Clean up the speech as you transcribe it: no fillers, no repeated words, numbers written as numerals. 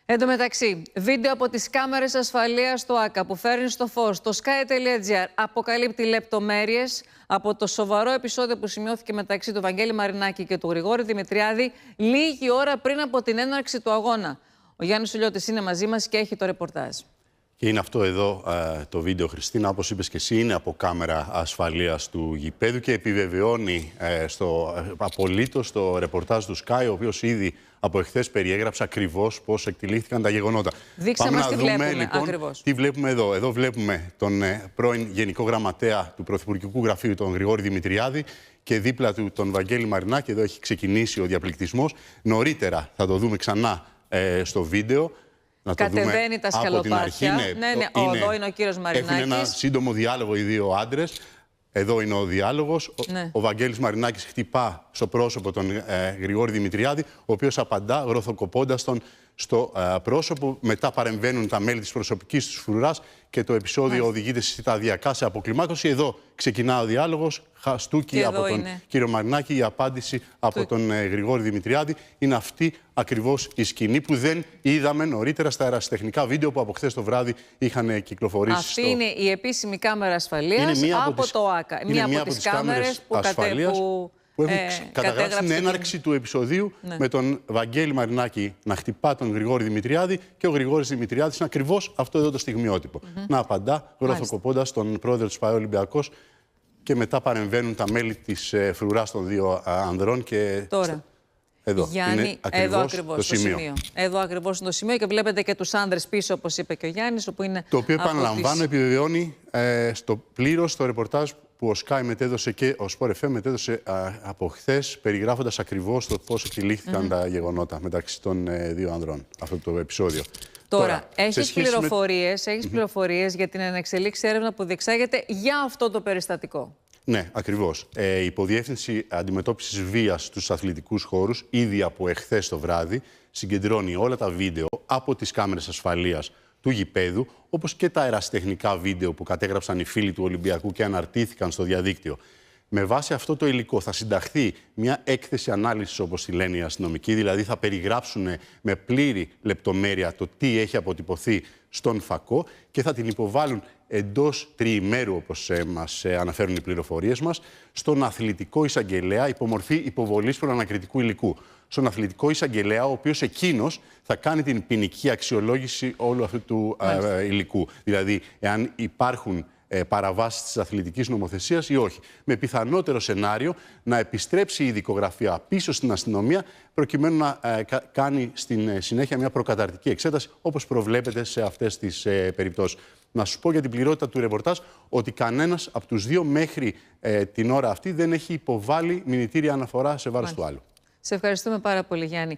Εν τω μεταξύ, βίντεο από τις κάμερες ασφαλείας του ΆΚΑ που φέρνει στο φως το Sky.gr αποκαλύπτει λεπτομέρειες από το σοβαρό επεισόδιο που σημειώθηκε μεταξύ του Βαγγέλη Μαρινάκη και του Γρηγόρη Δημητριάδη λίγη ώρα πριν από την έναρξη του αγώνα. Ο Γιάννης Σουλιώτης είναι μαζί μας και έχει το ρεπορτάζ. Και είναι αυτό εδώ το βίντεο, Χριστίνα, όπως είπες και εσύ, είναι από κάμερα ασφαλείας του γηπέδου και επιβεβαιώνει απολύτως το ρεπορτάζ του Sky, ο οποίος ήδη από εχθές περιέγραψε ακριβώς πώς εκτελήθηκαν τα γεγονότα. Δείξε μας τι βλέπουμε, λοιπόν, ακριβώς. Τι βλέπουμε εδώ. Εδώ βλέπουμε τον πρώην Γενικό Γραμματέα του Πρωθυπουργικού Γραφείου, τον Γρηγόρη Δημητριάδη, και δίπλα του τον Βαγγέλη Μαρινάκη. Εδώ έχει ξεκινήσει ο διαπληκτισμός. Νωρίτερα θα το δούμε ξανά στο βίντεο. Κατεβαίνει τα σκαλοπάτια. Εδώ είναι ο κύριος Μαρινάκης. Έχουν ένα σύντομο διάλογο οι δύο άντρες. Εδώ είναι ο διάλογος. Ο Βαγγέλης Μαρινάκης χτυπά στο πρόσωπο τον Γρηγόρη Δημητριάδη, ο οποίος απαντά γροθοκοπώντας τον στο πρόσωπο. Μετά παρεμβαίνουν τα μέλη της προσωπικής τους φρουράς και το επεισόδιο οδηγείται σταδιακά σε αποκλιμάκωση. Εδώ ξεκινά ο διάλογος. Χαστούκι από τον κύριο Μαρινάκη. Η απάντηση από τον Γρηγόρη Δημητριάδη. Είναι αυτή ακριβώς η σκηνή που δεν είδαμε νωρίτερα στα ερασιτεχνικά βίντεο που από χθες το βράδυ είχαν κυκλοφορήσει. Αυτή είναι η επίσημη κάμερα ασφαλείας από το ΆΚΑ. Μία από τις κάμερες που έχουν καταγράψει την έναρξη του επεισοδίου με τον Βαγγέλη Μαρινάκη να χτυπά τον Γρηγόρη Δημητριάδη και ο Γρηγόρης Δημητριάδης είναι ακριβώς αυτό εδώ το στιγμιότυπο. Να απαντά γροθοκοπώντας τον πρόεδρο του ΠΑΕ Ολυμπιακός και μετά παρεμβαίνουν τα μέλη της φρουράς των δύο ανδρών. Και τώρα, εδώ Γιάννη, είναι ακριβώς το σημείο. Εδώ ακριβώς είναι το σημείο και βλέπετε και τους άνδρες πίσω, όπως είπε και ο Γιάννης, όπου είναι. Το οποίο, επαναλαμβάνω, επιβεβαιώνει στο πλήρως το ρεπορτάζ που ο Sky μετέδωσε και ο Sport FM μετέδωσε από χθες, περιγράφοντας ακριβώς το πώς εκτελήθηκαν τα γεγονότα μεταξύ των δύο ανδρών, αυτό το επεισόδιο. Τώρα έχεις πληροφορίες για την ενεξελίξη έρευνα που διεξάγεται για αυτό το περιστατικό. Ναι, ακριβώς. Η Υποδιεύθυνση Αντιμετώπισης Βίας στους αθλητικούς χώρους, ήδη από εχθές το βράδυ, συγκεντρώνει όλα τα βίντεο από τις κάμερες ασφαλείας του γηπέδου, όπως και τα ερασιτεχνικά βίντεο που κατέγραψαν οι φίλοι του Ολυμπιακού και αναρτήθηκαν στο διαδίκτυο. Με βάση αυτό το υλικό θα συνταχθεί μια έκθεση ανάλυσης, όπως τη λένε οι αστυνομικοί, δηλαδή θα περιγράψουν με πλήρη λεπτομέρεια το τι έχει αποτυπωθεί στον φακό και θα την υποβάλουν εντός τριημέρου, όπως μας αναφέρουν οι πληροφορίες μας, στον αθλητικό εισαγγελέα υπομορφή υποβολής προανακριτικού υλικού. Στον αθλητικό εισαγγελέα, ο οποίος εκείνος θα κάνει την ποινική αξιολόγηση όλου αυτού του υλικού. Δηλαδή, εάν υπάρχουν παραβάσεις της αθλητικής νομοθεσίας ή όχι. Με πιθανότερο σενάριο να επιστρέψει η δικογραφία πίσω στην αστυνομία, προκειμένου να κάνει στην συνέχεια μια προκαταρτική εξέταση, όπως προβλέπεται σε αυτές τις περιπτώσεις. Να σου πω για την πληρότητα του ρεπορτάζ ότι κανένας από τους δύο μέχρι την ώρα αυτή δεν έχει υποβάλει μηνυτήρια αναφορά σε βάρος του άλλου. Σε ευχαριστούμε πάρα πολύ, Γιάννη.